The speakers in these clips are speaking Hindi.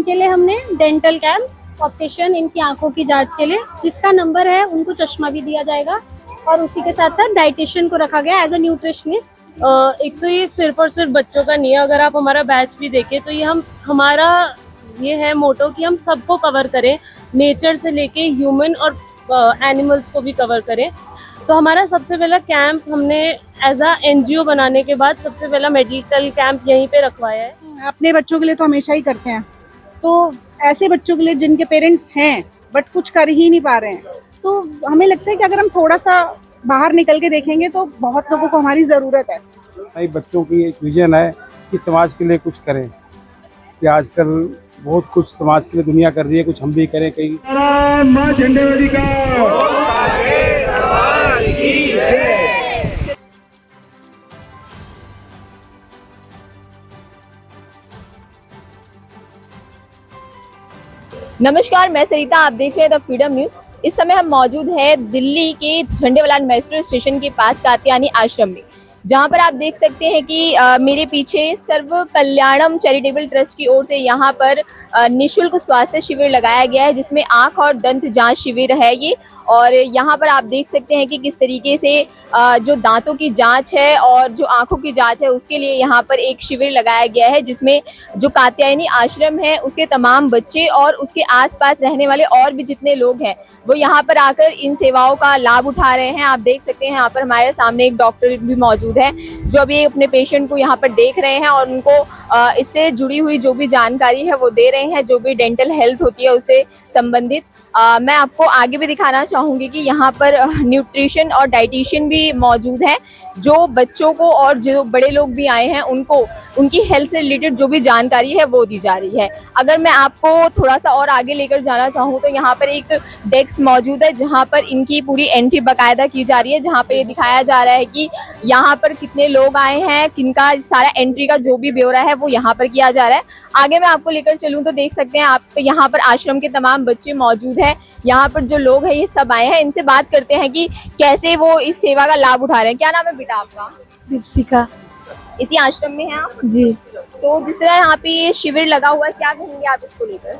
इनके लिए हमने डेंटल कैंप ऑप्टिशियन इनकी आंखों की जांच के लिए, जिसका नंबर है उनको चश्मा भी दिया जाएगा और उसी के साथ साथ डाइटिशियन को रखा गया एज अ न्यूट्रिशनिस्ट। एक तो ये सिर्फ और सिर्फ बच्चों का नहीं है, अगर आप हमारा बैच भी देखें तो ये हमारा ये है मोटो कि हम सबको कवर करें, नेचर से लेके ह्यूमन और एनिमल्स को भी कवर करें। तो हमारा सबसे पहला कैंप हमने एज अ एनजीओ बनाने के बाद सबसे पहला मेडिकल कैंप यहीं पे रखवाया है। अपने बच्चों के लिए तो हमेशा ही करते हैं, तो ऐसे बच्चों के लिए जिनके पेरेंट्स हैं बट कुछ कर ही नहीं पा रहे हैं, तो हमें लगता है कि अगर हम थोड़ा सा बाहर निकल के देखेंगे तो बहुत लोगों को हमारी ज़रूरत है। भाई बच्चों की एक विजन है कि समाज के लिए कुछ करें, कि आजकल बहुत कुछ समाज के लिए दुनिया कर रही है, कुछ हम भी करें। कहीं नमस्कार, मैं सरिता, आप देख रहे हैं द फ्रीडम न्यूज। इस समय हम मौजूद है दिल्ली के झंडेवालान मेट्रो स्टेशन के पास कात्यायनी आश्रम में, जहां पर आप देख सकते हैं कि मेरे पीछे सर्व कल्याणम चैरिटेबल ट्रस्ट की ओर से यहां पर निःशुल्क स्वास्थ्य शिविर लगाया गया है, जिसमें आंख और दंत जांच शिविर है ये। और यहाँ पर आप देख सकते हैं कि किस तरीके से जो दांतों की जांच है और जो आंखों की जांच है उसके लिए यहाँ पर एक शिविर लगाया गया है, जिसमें जो कात्यायनी आश्रम है उसके तमाम बच्चे और उसके आसपास रहने वाले और भी जितने लोग हैं वो यहाँ पर आकर इन सेवाओं का लाभ उठा रहे हैं। आप देख सकते हैं यहाँ पर हमारे सामने एक डॉक्टर भी मौजूद है जो अभी अपने पेशेंट को यहाँ पर देख रहे हैं और उनको इससे जुड़ी हुई जो भी जानकारी है वो दे रहे हैं, जो भी डेंटल हेल्थ होती है उससे संबंधित। मैं आपको आगे भी दिखाना चाहूँगी कि यहाँ पर न्यूट्रिशन और डाइटिशियन भी मौजूद हैं, जो बच्चों को और जो बड़े लोग भी आए हैं उनको उनकी हेल्थ से रिलेटेड जो भी जानकारी है वो दी जा रही है। अगर मैं आपको थोड़ा सा और आगे लेकर जाना चाहूँ तो यहाँ पर एक डेस्क मौजूद है जहाँ पर इनकी पूरी एंट्री बाकायदा की जा रही है, जहाँ पर ये दिखाया जा रहा है कि यहाँ पर कितने लोग आए हैं, किनका सारा एंट्री का जो भी ब्यौरा है वो यहाँ पर किया जा रहा है। आगे मैं आपको लेकर चलूँ तो देख सकते हैं आप यहाँ पर आश्रम के तमाम बच्चे मौजूद हैं। यहाँ पर जो लोग हैं ये सब आए हैं, इनसे बात करते हैं कि कैसे वो इस सेवा का लाभ उठा रहे हैं। क्या नाम है बेटा आपका? दीपशिका। इसी आश्रम में हैं आप? जी। तो जिस तरह यहाँ पे ये शिविर लगा हुआ है, क्या कहेंगे आप इसको लेकर?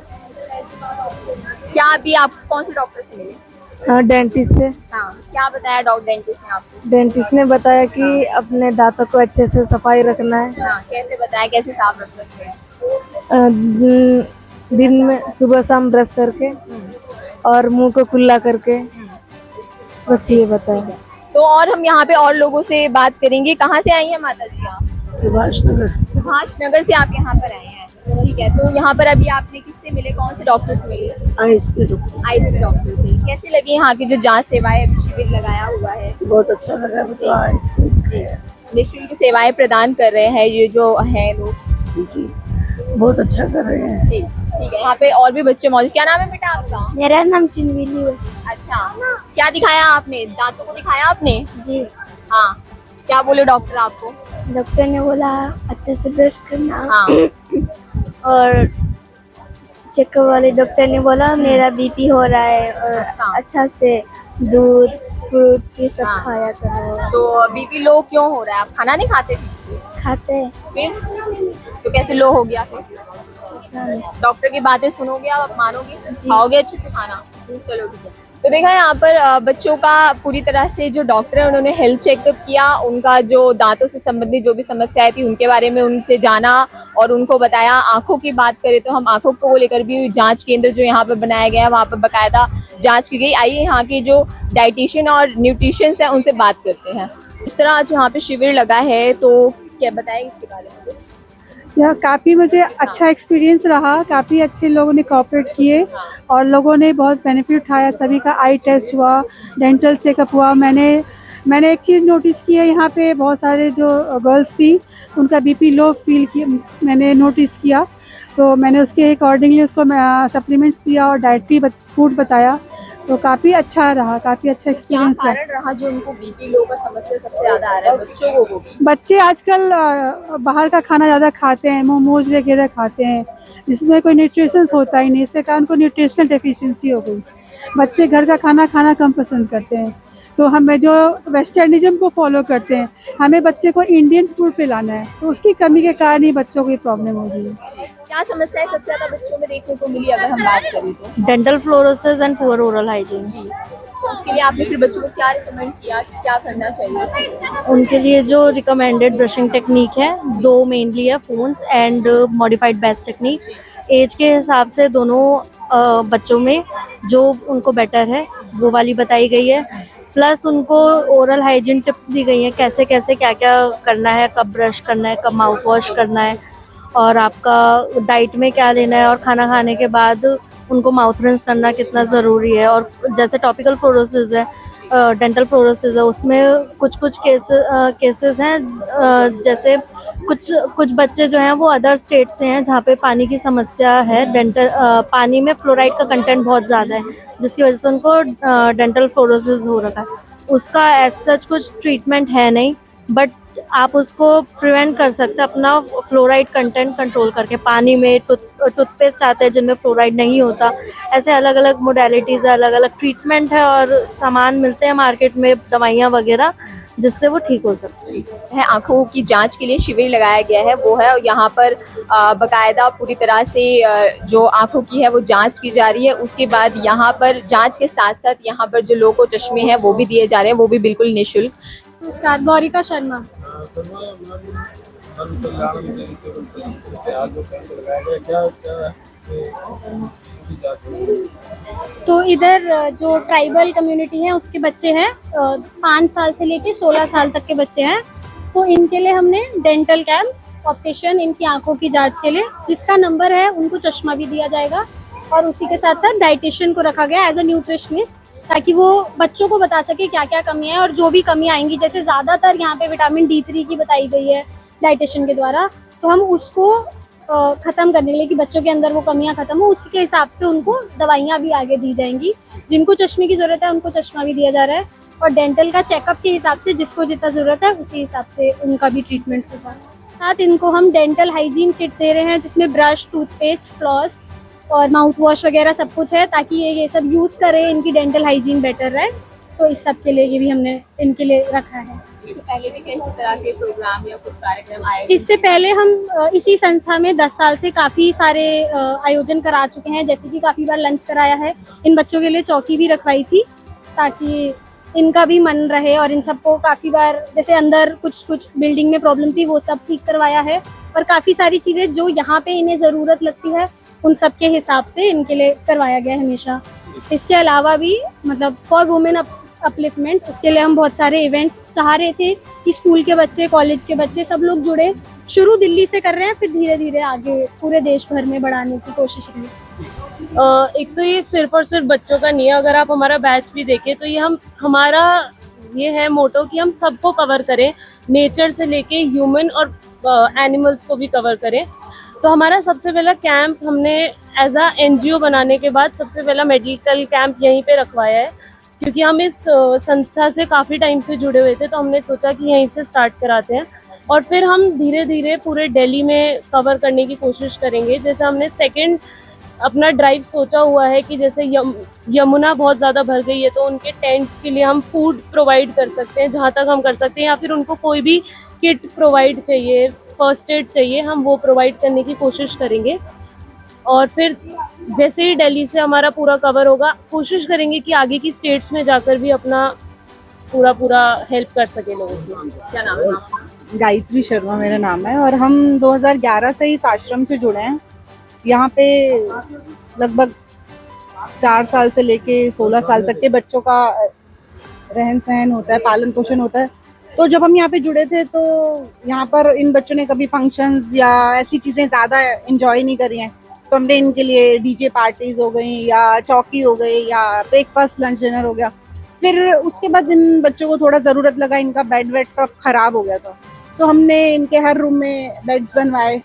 क्या अभी आप कौन से डॉक्टर से मिले? डेंटिस्ट से। हाँ, क्या बताया डॉक्टर डेंटिस्ट ने आपको? डेंटिस्ट ने बताया कि अपने दांतों को अच्छे से सफाई रखना है। हाँ, कैसे बताया, कैसे साफ रख सकते हैं? दिन में सुबह शाम ब्रश करके और मुंह को कुल्ला करके, बस ये बताया। तो और हम यहाँ पे और लोगों से बात करेंगे। कहाँ से आई हैं माता जी आप? सुभाष नगर। सुभाष नगर से आप यहाँ पर आए हैं, ठीक है। तो यहाँ पर अभी आपने किससे मिले, कौन से डॉक्टर से मिले? आइस के डॉक्टर। आइस के डॉक्टर से। कैसे लगी यहाँ की जो जांच सेवाएं शिविर लगाया हुआ है? बहुत अच्छा लगा मुझे। आइस निःशुल्क सेवाएं प्रदान कर रहे हैं ये जो है लोग। जी, बहुत अच्छा कर रहे हैं। जी, ठीक है। यहाँ पे और भी बच्चे मौजूद। क्या नाम है बेटा आपका? मेरा नाम चिनविली है। अच्छा, क्या दिखाया आपने? दांतों को दिखाया आपने? जी हाँ, क्या बोले डॉक्टर आपको? डॉक्टर ने बोला अच्छे से ब्रश करना। हाँ। और चेकअप वाले डॉक्टर ने बोला मेरा बीपी हो रहा है और अच्छा से दूध फ्रूट्स ये सब खाया करो। तो बीपी लो क्यों हो रहा है? आप खाना नहीं खाते ठीक से? खाते हैं। फिर तो कैसे लो हो गया? फिर डॉक्टर की बातें सुनोगे आप मानोगे? खाओगे अच्छे से खाना? चलो ठीक है। तो देखा यहाँ पर बच्चों का पूरी तरह से जो डॉक्टर है उन्होंने हेल्थ चेकअप किया, उनका जो दांतों से संबंधित जो भी समस्याएं थी उनके बारे में उनसे जाना और उनको बताया। आंखों की बात करें तो हम आंखों को लेकर भी जांच केंद्र जो यहाँ पर बनाया गया है वहाँ पर बाकायदा जांच की गई। आइए यहाँ के जो डाइटिशियन और न्यूट्रिशंस हैं उनसे बात करते हैं। इस तरह आज यहाँ पे शिविर लगा है, तो क्या बताएं इसके बारे में कुछ? यह काफ़ी मुझे अच्छा एक्सपीरियंस रहा, काफ़ी अच्छे लोगों ने कोऑपरेट किए और लोगों ने बहुत बेनिफिट उठाया। सभी का आई टेस्ट हुआ, डेंटल चेकअप हुआ। मैंने एक चीज़ नोटिस की है, यहाँ पे बहुत सारे जो गर्ल्स थी उनका बीपी लो फील किया, मैंने नोटिस किया, तो मैंने उसके अकॉर्डिंगली उसको सप्लीमेंट्स दिया और डाइटरी फूड बताया। तो काफ़ी अच्छा रहा, काफ़ी अच्छा एक्सपीरियंस रहा। जो उनको बीपी लो का समस्या सबसे ज़्यादा आ रहा है बच्चों को होगी। बच्चे आजकल बाहर का खाना ज़्यादा खाते हैं, मोमोज वगैरह खाते हैं, जिसमें कोई न्यूट्रिशन होता ही नहीं, इससे कारण उनको न्यूट्रिशनल डेफिशिएंसी हो गई। बच्चे घर का खाना खाना कम पसंद करते हैं, तो हमें जो वेस्टर्निज्म को फॉलो करते हैं, हमें बच्चे को इंडियन फूड पे लाना है, तो उसकी कमी के कारण ही बच्चों को ये प्रॉब्लम हो रही है। क्या समस्याएं सबसे ज्यादा बच्चों में देखने को मिली अगर हम बात करें तो? Dental fluorosis and poor oral hygiene. जी, तो उसके लिए आपने फिर बच्चों को क्या रिकमेंड किया कि क्या करना चाहिए? उनके लिए जो रिकमेंडेड ब्रशिंग टेक्निक है, दो मेनली है, phones and modified best technique. Age के हिसाब से दोनों बच्चों में जो उनको बेटर है वो वाली बताई गई है। प्लस उनको ओरल हाइजीन टिप्स दी गई हैं, कैसे कैसे क्या क्या करना है, कब ब्रश करना है, कब माउथ वॉश करना है, और आपका डाइट में क्या लेना है, और खाना खाने के बाद उनको माउथ रिंस करना कितना ज़रूरी है। और जैसे टॉपिकल फ्लोरोसिस है, डेंटल फ्लोरोसिस है, उसमें कुछ कुछ केसेस हैं, जैसे कुछ बच्चे जो हैं वो अदर स्टेट से हैं जहाँ पे पानी की समस्या है, डेंटल पानी में फ्लोराइड का कंटेंट बहुत ज़्यादा है, जिसकी वजह से उनको डेंटल फ्लोरोसिस हो रखा है। उसका एज सच कुछ ट्रीटमेंट है नहीं, बट आप उसको प्रिवेंट कर सकते हैं अपना फ्लोराइड कंटेंट कंट्रोल करके। पानी में टूथपेस्ट आते हैं जिनमें फ्लोराइड नहीं होता। ऐसे अलग अलग मोडेलिटीज़ है, अलग अलग ट्रीटमेंट है, और सामान मिलते हैं मार्केट में, दवाइयाँ वगैरह, जिससे वो ठीक हो सकते है। आंखों की जांच के लिए शिविर लगाया गया है, वो है यहाँ पर बकायदा पूरी तरह से जो आंखों की है वो जांच की जा रही है। उसके बाद यहाँ पर जांच के साथ साथ यहाँ पर जो लोगों को चश्मे हैं वो भी दिए जा रहे हैं, वो भी बिल्कुल निःशुल्क। नमस्कार, गौरिका शर्मा। तो इधर जो ट्राइबल कम्युनिटी है उसके बच्चे हैं, 5 साल से लेके 16 साल तक के बच्चे हैं। तो इनके लिए हमने डेंटल कैंप, ऑप्टिशियन, इनकी आंखों की जांच के लिए, जिसका नंबर है उनको चश्मा भी दिया जाएगा, और उसी के साथ साथ डाइटिशियन को रखा गया एज अ न्यूट्रिशनिस्ट, ताकि वो बच्चों को बता सके क्या क्या कमियां हैं, और जो भी कमियां आएंगी, जैसे ज़्यादातर यहाँ पे विटामिन D3 की बताई गई है डाइटिशियन के द्वारा, तो हम उसको ख़त्म करने के लिए, कि बच्चों के अंदर वो कमियां ख़त्म हो, उसके हिसाब से उनको दवाइयाँ भी आगे दी जाएंगी। जिनको चश्मे की ज़रूरत है उनको चश्मा भी दिया जा रहा है, और डेंटल का चेकअप के हिसाब से जिसको जितना ज़रूरत है उसी हिसाब से उनका भी ट्रीटमेंट होगा। साथ इनको हम डेंटल हाइजीन किट दे रहे हैं, जिसमें ब्रश, टूथपेस्ट, फ्लॉस और माउथ वॉश वगैरह सब कुछ है, ताकि ये सब यूज़ करें, इनकी डेंटल हाइजीन बेटर रहे। तो इस सब के लिए ये भी हमने इनके लिए रखा है। इससे पहले भी किसी तरह के प्रोग्राम या कुछ कार्यक्रम आए? इससे पहले हम इसी संस्था में 10 साल से काफ़ी सारे आयोजन करा चुके हैं, जैसे कि काफ़ी बार लंच कराया है। इन बच्चों के लिए चौकी भी रखवाई थी, ताकि इनका भी मन रहे, और इन सबको काफ़ी बार, जैसे अंदर कुछ बिल्डिंग में प्रॉब्लम थी, वो सब ठीक करवाया है। और काफ़ी सारी चीज़ें जो यहाँ पे इन्हें ज़रूरत लगती है उन सब के हिसाब से इनके लिए करवाया गया है हमेशा। इसके अलावा भी मतलब फॉर वुमेन अपलिफ्टमेंट, उसके लिए हम बहुत सारे इवेंट्स चाह रहे थे कि स्कूल के बच्चे, कॉलेज के बच्चे, सब लोग जुड़े। शुरू दिल्ली से कर रहे हैं, फिर धीरे धीरे आगे पूरे देश भर में बढ़ाने की कोशिश रही। एक तो ये सिर्फ और सिर्फ बच्चों का नहीं है, अगर आप हमारा बैच भी देखें तो ये हमारा ये है मोटो कि हम सबको कवर करें, नेचर से लेके ह्यूमन और एनिमल्स को भी कवर करें। तो हमारा सबसे पहला कैंप हमने एज अ NGO बनाने के बाद सबसे पहला मेडिकल कैंप यहीं पे रखवाया है, क्योंकि हम इस संस्था से काफ़ी टाइम से जुड़े हुए थे, तो हमने सोचा कि यहीं से स्टार्ट कराते हैं, और फिर हम धीरे धीरे पूरे दिल्ली में कवर करने की कोशिश करेंगे। जैसे हमने सेकंड अपना ड्राइव सोचा हुआ है कि जैसे यमुना बहुत ज़्यादा भर गई है, तो उनके टेंट्स के लिए हम फूड प्रोवाइड कर सकते हैं जहाँ तक हम कर सकते हैं, या फिर उनको कोई भी किट प्रोवाइड चाहिए, फर्स्ट एड चाहिए, हम वो प्रोवाइड करने की कोशिश करेंगे। और फिर जैसे ही दिल्ली से हमारा पूरा कवर होगा, कोशिश करेंगे कि आगे की स्टेट्स में जाकर भी अपना पूरा हेल्प कर सके लोगों की। क्या नाम है आपका? गायत्री शर्मा मेरा नाम है, और हम 2011 से इस आश्रम से जुड़े हैं। यहाँ पे लगभग 4 साल से लेके 16 साल तक के बच्चों का रहन सहन होता है, पालन पोषण होता है। तो जब हम यहाँ पे जुड़े थे तो यहाँ पर इन बच्चों ने कभी फंक्शंस या ऐसी चीज़ें ज़्यादा इंजॉय नहीं करी हैं, तो हमने इनके लिए DJ पार्टीज हो गई, या चौकी हो गई, या ब्रेकफास्ट लंच डिनर हो गया। फिर उसके बाद इन बच्चों को थोड़ा ज़रूरत लगा, इनका बेड वेड सब खराब हो गया था, तो हमने इनके हर रूम में बेड बनवाए,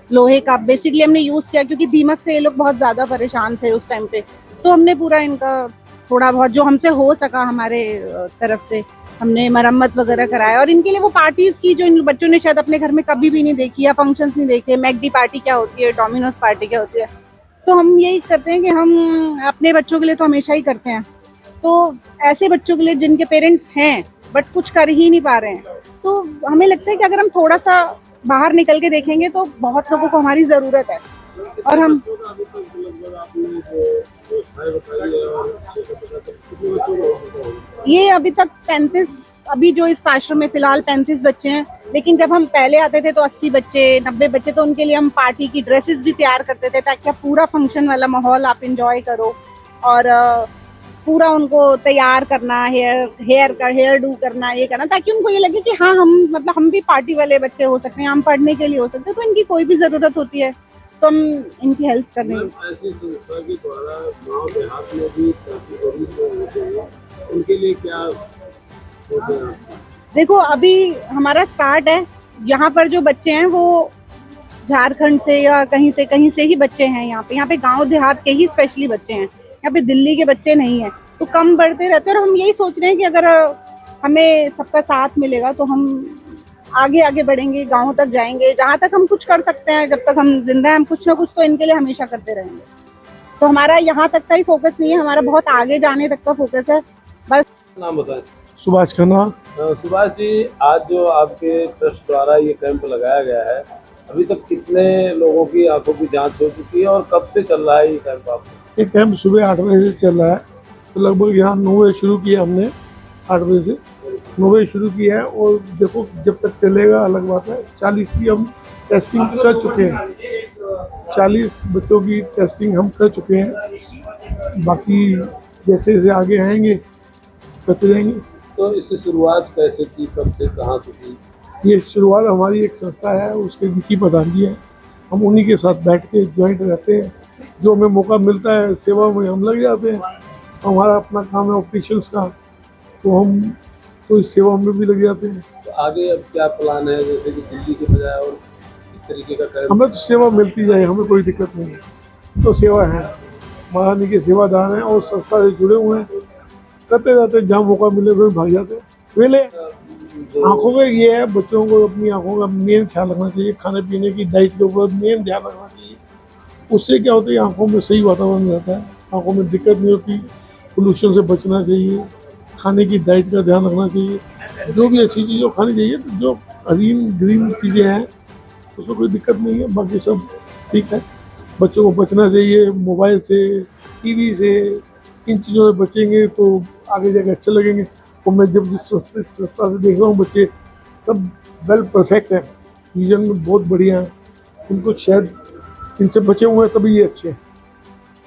लोहे का बेसिकली हमने यूज़ किया, क्योंकि दीमक से ये लोग बहुत ज़्यादा परेशान थे उस टाइम पे। तो हमने पूरा इनका थोड़ा बहुत जो हमसे हो सका हमारे तरफ से हमने मरम्मत वगैरह कराया, और इनके लिए वो पार्टीज़ की जो इन बच्चों ने शायद अपने घर में कभी भी नहीं देखी, या फंक्शंस नहीं देखे। मैकडी पार्टी क्या होती है, डोमिनोज पार्टी क्या होती है, तो हम यही करते हैं कि हम अपने बच्चों के लिए तो हमेशा ही करते हैं। तो ऐसे बच्चों के लिए जिनके पेरेंट्स हैं बट कुछ कर ही नहीं पा रहे हैं, तो हमें लगता है कि अगर हम थोड़ा सा बाहर निकल के देखेंगे तो बहुत लोगों को हमारी ज़रूरत है। और हम ये अभी तक 35, अभी जो इस आश्रम में फिलहाल 35 बच्चे हैं, लेकिन जब हम पहले आते थे तो 80 बच्चे 90 बच्चे, तो उनके लिए हम पार्टी की ड्रेसेस भी तैयार करते थे ताकि आप पूरा फंक्शन वाला माहौल आप इंजॉय करो। और पूरा उनको तैयार करना, हेयर डू करना, ये करना, ताकि उनको ये लगे कि हाँ हम मतलब हम भी पार्टी वाले बच्चे हो सकते हैं, हम पढ़ने के लिए हो सकते हैं। तो इनकी कोई भी ज़रूरत होती है तो हम इनकी हेल्प करने ऐसी संस्था के द्वारा गांव देहात में भी काफी गरीब लोग होते हैं, उनके लिए क्या सोचे आप? देखो अभी हमारा स्टार्ट है, यहाँ पर जो बच्चे हैं वो झारखंड से या कहीं से ही बच्चे हैं। यहाँ पे गांव देहात के ही स्पेशली बच्चे हैं, यहाँ पे दिल्ली के बच्चे नहीं हैं। तो कम बढ़ते रहते हैं और हम यही सोच रहे हैं कि अगर हमें सबका साथ मिलेगा तो हम आगे आगे बढ़ेंगे, गाँव तक जाएंगे, जहाँ तक हम कुछ कर सकते हैं। जब तक हम जिंदा हैं हम कुछ ना कुछ तो इनके लिए हमेशा करते रहेंगे। तो हमारा यहाँ तक का ही फोकस नहीं है, हमारा बहुत आगे जाने तक का फोकस है। बस नाम बताएं। सुभाष खन्ना। सुभाष जी, आज जो आपके ट्रस्ट द्वारा ये कैंप लगाया गया है, अभी तक कितने लोगों की आंखों की जांच हो चुकी है और कब से चल रहा है ये कैंप आपको? ये कैंप सुबह 8 बजे से चल रहा है, तो लगभग यहाँ 9 बजे शुरू किया हमने, 8 बजे से 9 बजे शुरू किया है। और देखो जब तक चलेगा अलग बात है। 40 की हम टेस्टिंग कर चुके हैं, 40 बच्चों की टेस्टिंग हम कर चुके हैं। बाकी जैसे जैसे आगे आएंगे करते जाएंगे। तो इसकी शुरुआत कैसे की, कब से, कहाँ से की? ये शुरुआत हमारी एक संस्था है, उसके विकी प्रधान जी है, हम उन्हीं के साथ बैठ के ज्वाइंट रहते हैं। जो हमें मौका मिलता है सेवा में हम लग जाते हैं। हमारा अपना काम है ऑपरेशंस का, तो हम तो इस सेवा में भी लग जाते हैं। तो आगे अब क्या प्लान है, जैसे कि दिल्ली के बजाय और इस तरीके का कैंप? हमें तो सेवा मिलती जाए, हमें कोई दिक्कत नहीं है। तो सेवा है, महारानी के सेवादार हैं और संस्था से जुड़े हुए हैं, करते जाते हैं। जहाँ मौका मिले वही भाग जाते हैं। पहले आँखों में ये है, बच्चों को अपनी आँखों का मेन ख्याल रखना चाहिए, खाने पीने की डाइट के ऊपर मेन ध्यान रखना चाहिए। उससे क्या होता है, आँखों में सही वातावरण रहता है, आँखों में दिक्कत नहीं होती। पोल्यूशन से बचना चाहिए, खाने की डाइट का ध्यान रखना चाहिए, जो भी अच्छी चीज़ें खानी चाहिए। तो जो ग्रीन चीज़ें हैं उसमें कोई दिक्कत नहीं है, बाकी सब ठीक है। बच्चों को बचना चाहिए मोबाइल से, टीवी से, इन चीज़ों से बचेंगे तो आगे जाके अच्छे लगेंगे। और मैं जब जिस संस्था से देख रहा हूँ बच्चे सब वेल परफेक्ट है, विजन में बहुत बढ़िया है। इनको शायद इनसे बचे हुए हैं तभी ये अच्छे हैं।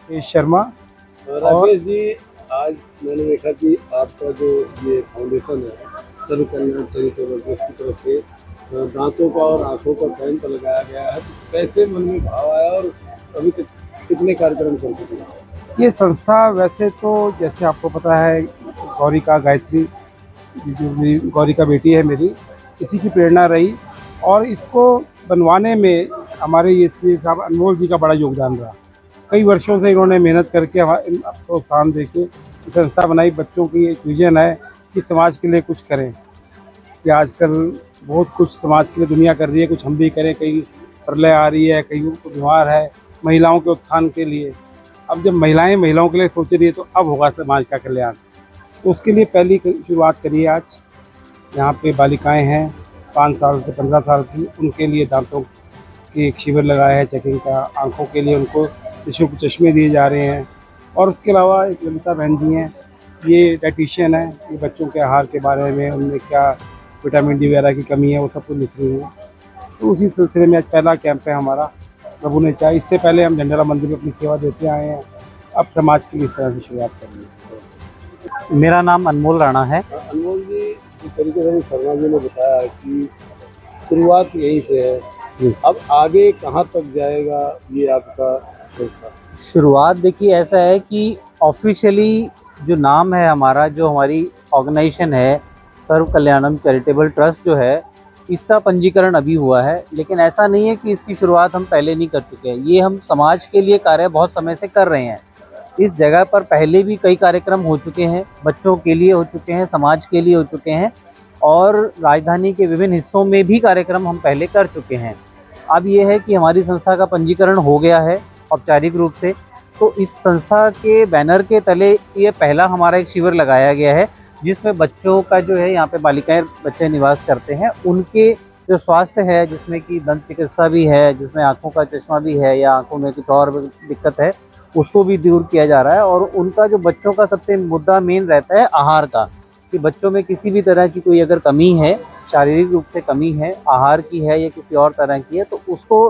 ये शर्मा। राकेश जी, आज मैंने देखा कि आपका जो ये फाउंडेशन है सर्व कल्याण चैरिटेबल ट्रस्ट की तरफ से दांतों का और आँखों का कैंप लगाया गया है, तो कैसे मन में भाव आया और अभी तक कितने कार्यक्रम चल चुके हैं? ये संस्था वैसे तो जैसे आपको पता है गौरिका गायत्री, जो मेरी गौरिका बेटी है मेरी, इसी की प्रेरणा रही। और इसको बनवाने में हमारे ये सी साहब अनमोल जी का बड़ा योगदान रहा। कई वर्षों से इन्होंने मेहनत करके प्रोत्साहन देके ये संस्था बनाई। बच्चों की एक विजन है कि समाज के लिए कुछ करें, कि आजकल बहुत कुछ समाज के लिए दुनिया कर रही है, कुछ हम भी करें। कहीं प्रलय आ रही है, कहीं को बीमार है, महिलाओं के उत्थान के लिए। अब जब महिलाओं के लिए सोच रही है तो अब होगा समाज का कल्याण। तो उसके लिए पहली शुरुआत करिए आज। यहाँ पे बालिकाएं हैं 5 साल से 15 साल की, उनके लिए दांतों के एक शिविर लगाया है चेकिंग का। आँखों के लिए उनको निःशुल्क चश्मे दिए जा रहे हैं। और उसके अलावा एक ललिता बहन जी हैं, ये डाइटिशियन है, ये बच्चों के आहार के बारे में, उनमें क्या विटामिन डी वगैरह की कमी है वो सब कुछ लिख रही है। तो उसी सिलसिले में आज पहला कैंप है हमारा, प्रभु ने चाहा। इससे पहले हम झंडेवाला मंदिर में अपनी सेवा देते आए हैं, अब समाज के लिए इस तरह से शुरुआत करेंगे। मेरा नाम अनमोल राणा है। अनमोल जी, जिस तरीके से शर्मा जी ने बताया कि शुरुआत यहीं से है, अब आगे कहाँ तक जाएगा ये आपका संस्था? शुरुआत देखिए ऐसा है कि ऑफिशियली जो नाम है हमारा, जो हमारी ऑर्गेनाइजेशन है सर्व कल्याणम चैरिटेबल ट्रस्ट जो है, इसका पंजीकरण अभी हुआ है। लेकिन ऐसा नहीं है कि इसकी शुरुआत हम पहले नहीं कर चुके हैं। ये हम समाज के लिए कार्य बहुत समय से कर रहे हैं। इस जगह पर पहले भी कई कार्यक्रम हो चुके हैं, बच्चों के लिए हो चुके हैं, समाज के लिए हो चुके हैं, और राजधानी के विभिन्न हिस्सों में भी कार्यक्रम हम पहले कर चुके हैं। अब ये है कि हमारी संस्था का पंजीकरण हो गया है औपचारिक रूप से, तो इस संस्था के बैनर के तले ये पहला हमारा एक शिविर लगाया गया है, जिसमें बच्चों का जो है, यहाँ पे बालिकाएं बच्चे निवास करते हैं, उनके जो स्वास्थ्य है, जिसमें कि दंत चिकित्सा भी है, जिसमें आँखों का चश्मा भी है या आँखों में कुछ और दिक्कत है, उसको भी दूर किया जा रहा है। और उनका जो बच्चों का सबसे मुद्दा मेन रहता है आहार का, कि बच्चों में किसी भी तरह की कोई अगर कमी है, शारीरिक रूप से कमी है, आहार की है या किसी और तरह की है, तो उसको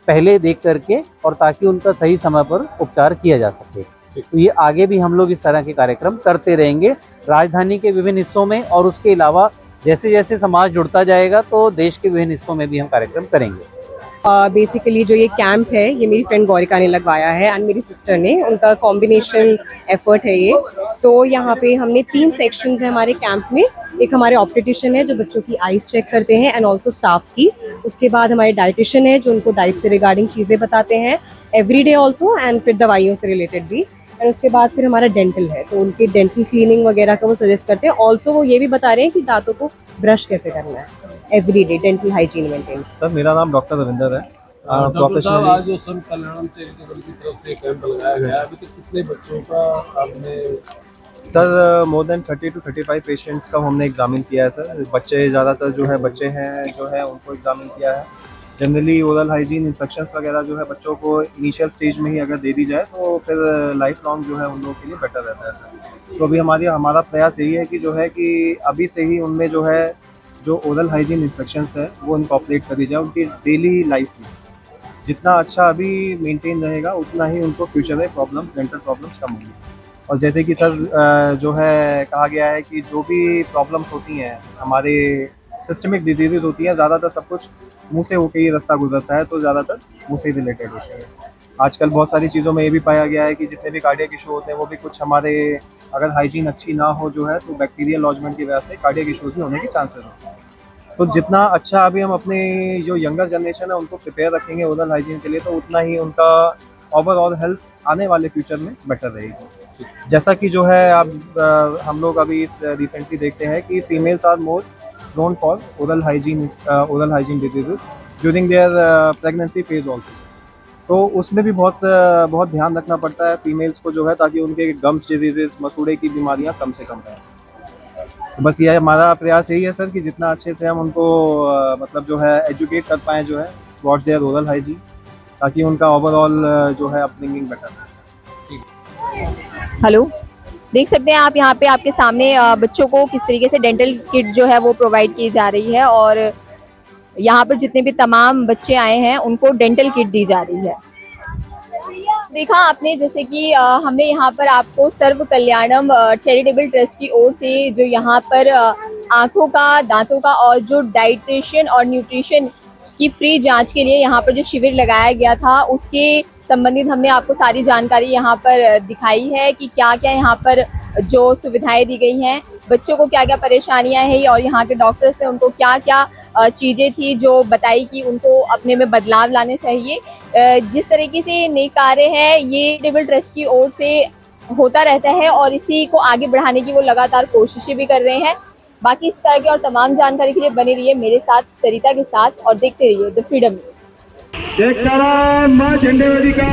पहले देख करके और ताकि उनका सही समय पर उपचार किया जा सके। तो ये आगे भी हम लोग इस तरह के कार्यक्रम करते रहेंगे राजधानी के विभिन्न हिस्सों में, और उसके अलावा जैसे जैसे समाज जुड़ता जाएगा तो देश के विभिन्न हिस्सों में भी हम कार्यक्रम करेंगे। बेसिकली जो ये कैंप है ये मेरी फ्रेंड गौरिका ने लगवाया है एंड मेरी सिस्टर ने, उनका कॉम्बिनेशन एफर्ट है ये। तो यहाँ पे हमने 3 सेक्शंस हैं हमारे कैंप में। एक हमारे ऑप्टिशियन है जो बच्चों की आईज चेक करते हैं एंड ऑल्सो स्टाफ की। उसके बाद हमारे डाइटिशियन है जो उनको डाइट से रिगार्डिंग चीज़ें बताते हैं एवरीडे ऑल्सो, एंड फिर दवाइयों से रिलेटेड भी। एंड उसके बाद फिर हमारा डेंटल है, तो उनके डेंटल क्लीनिंग वगैरह का वो सजेस्ट करते हैं। ऑल्सो वो ये भी बता रहे हैं कि दांतों को ब्रश कैसे करना है, everyday dental hygiene maintain. Sir मेरा नाम डॉक्टर रविंदर है। प्रोफेशनल आज जो सर्व कल्याणम चैरिटेबल की तरफ से कैंप लगाया गया है, अभी तक कितने बच्चों का आपने? Sir more than 30 to 35 patients का हमने एग्जामिन किया है सर। बच्चे ज़्यादातर जो है बच्चे हैं जो है उनको एग्जामिन किया है। जनरली ओरल हाइजीन इंस्ट्रक्शंस वगैरह जो है बच्चों को इनिशियल स्टेज में ही अगर दे दी जाए तो फिर लाइफ लॉन्ग जो है उन लोगों के लिए बेटर रहता है सर। तो अभी हमारा प्रयास यही है कि जो है कि अभी से ही उनमें जो है जो ओरल हाइजीन इंस्ट्रक्शंस है वो इनकॉर्पोरेट कर दी जाए उनकी डेली लाइफ में। जितना अच्छा अभी मेंटेन रहेगा उतना ही उनको फ्यूचर में डेंटल प्रॉब्लम्स कम होंगी। और जैसे कि सर जो है कहा गया है कि जो भी प्रॉब्लम्स होती हैं हमारे सिस्टमिक डिजीज़ होती हैं, ज़्यादातर सब कुछ मुंह से होकर ही रास्ता गुजरता है, तो ज़्यादातर मुंह से रिलेटेड होते हैं। आजकल बहुत सारी चीज़ों में ये भी पाया गया है कि जितने भी कार्डियक इशू होते हैं वो भी कुछ हमारे अगर हाइजीन अच्छी ना हो जो है तो बैक्टीरियल लॉजमेंट की वजह से कार्डियक इशूज़ भी होने के चांसेस होते हैं। तो जितना अच्छा अभी हम अपने जो यंगर जनरेशन है उनको प्रिपेयर रखेंगे ओरल हाइजीन के लिए, तो उतना ही उनका ओवरऑल हेल्थ आने वाले फ्यूचर में बेटर रहेगी। जैसा कि जो है आप हम लोग अभी रिसेंटली देखते हैं कि females are more prone for oral hygiene diseases during their pregnancy phase also. तो उसमें भी बहुत ध्यान रखना पड़ता है फीमेल्स को जो है, ताकि उनके गम्स डिजीजेस मसूड़े की बीमारियां कम से कम रहें। तो बस ये हमारा प्रयास यही है सर कि जितना अच्छे से हम उनको मतलब जो है एजुकेट कर पाएँ जो है व्हाट्स देयर ओरल हाइजीन, ताकि उनका ओवरऑल जो है अपब्रिंगिंग बेटर रहे। हेलो, देख सकते हैं आप यहाँ पे आपके सामने बच्चों को किस तरीके से डेंटल किट जो है वो प्रोवाइड की जा रही है, और यहाँ पर जितने भी तमाम बच्चे आए हैं उनको डेंटल किट दी जा रही है। देखा आपने जैसे कि हमने यहाँ पर आपको सर्व कल्याणम चैरिटेबल ट्रस्ट की ओर से जो यहाँ पर आँखों का, दांतों का और जो डाइटिशियन और न्यूट्रिशन की फ्री जांच के लिए यहाँ पर जो शिविर लगाया गया था उसके संबंधित हमने आपको सारी जानकारी यहाँ पर दिखाई है कि क्या क्या यहाँ पर जो सुविधाएं दी गई हैं, बच्चों को क्या क्या परेशानियां हैं और यहाँ के डॉक्टर्स ने उनको क्या क्या चीज़ें थी जो बताई कि उनको अपने में बदलाव लाने चाहिए। जिस तरीके से नेक कार्य है ये चैरिटेबल ट्रस्ट की ओर से होता रहता है और इसी को आगे बढ़ाने की वो लगातार कोशिशें भी कर रहे हैं। बाकी इस तरह के और तमाम जानकारी के लिए बने रहिए मेरे साथ सरिता के साथ और देखते रहिए द फ्रीडम न्यूज़। मां झंडेवाली का